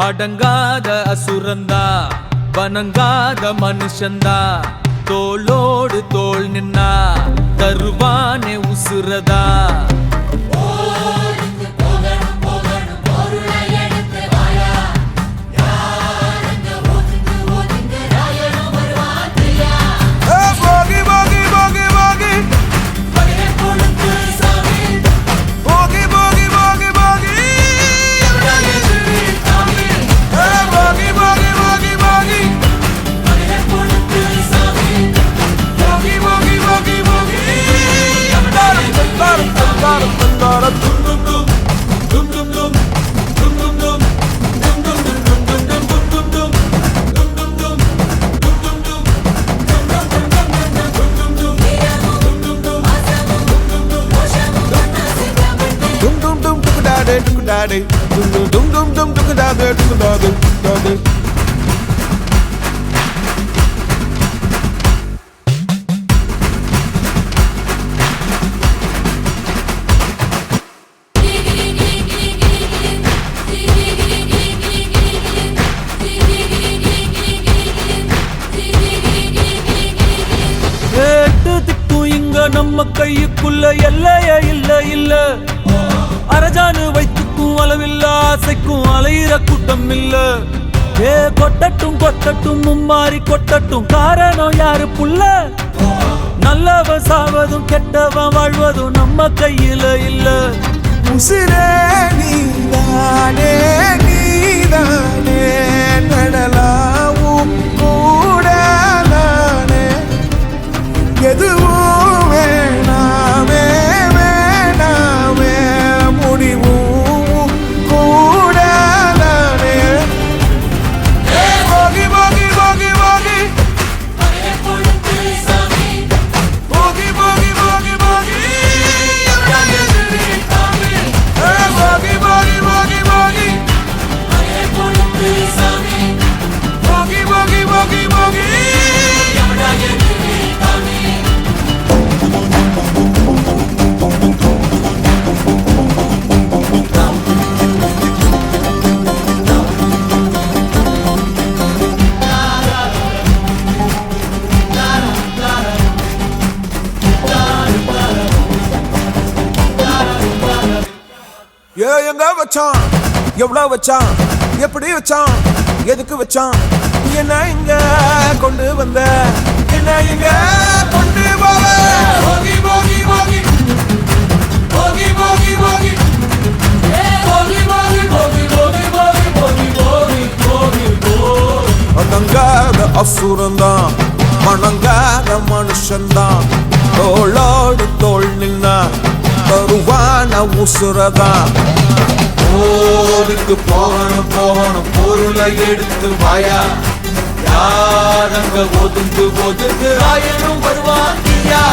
அடங்காத அசுரந்தா வணங்காத மனுஷந்தா தோளோடு தோள் நின்னா தருவானே உசுரதா Dum dum dum dum da da da da. நம்ம கையுக்குள்ள எல்லையே இல்ல இல்ல அரஜானு வைத்துக்கும் அளவில்ல ஆசைக்கும் அலையிற கூட்டம் இல்ல ஏ கொட்டட்டும் கொட்டட்டும் மும்மாறி கொட்டட்டும் காரணம் யாரு புள்ள நல்லவன் சாவதும் கெட்டவன் வாழ்வதும் நம்ம கையில இல்ல உசிரே நீதானே நீதானே நடலாவும் கூட நானே எதுவும் வேணாமே வேணாமே முடிவும் கூட நானே போகி போகி போகி போகி போகி போகி போகி போகி எங்க வச்சான் எவ்வளவு வச்சான் எப்படி வச்சான் எதுக்கு வச்சான் என்ன இங்க கொண்டு வந்த என்ன இங்க கொண்டு போவ போகி போகி போகி போகி போகி போகி போகி போகி போகி போகி போகி போகி போகி போகி அடங்காத அசுரந்தான் வணங்காத மனுஷன்தான் தோளோடு தோள் நின்னா தருவான உசுரதான் போருக்கு போகணும் போகணும் பொருளை எடுத்து வாயா யாரங்க ஒதுங்கு ஒதுங்கு ஆயிரம் வருவாங்கியா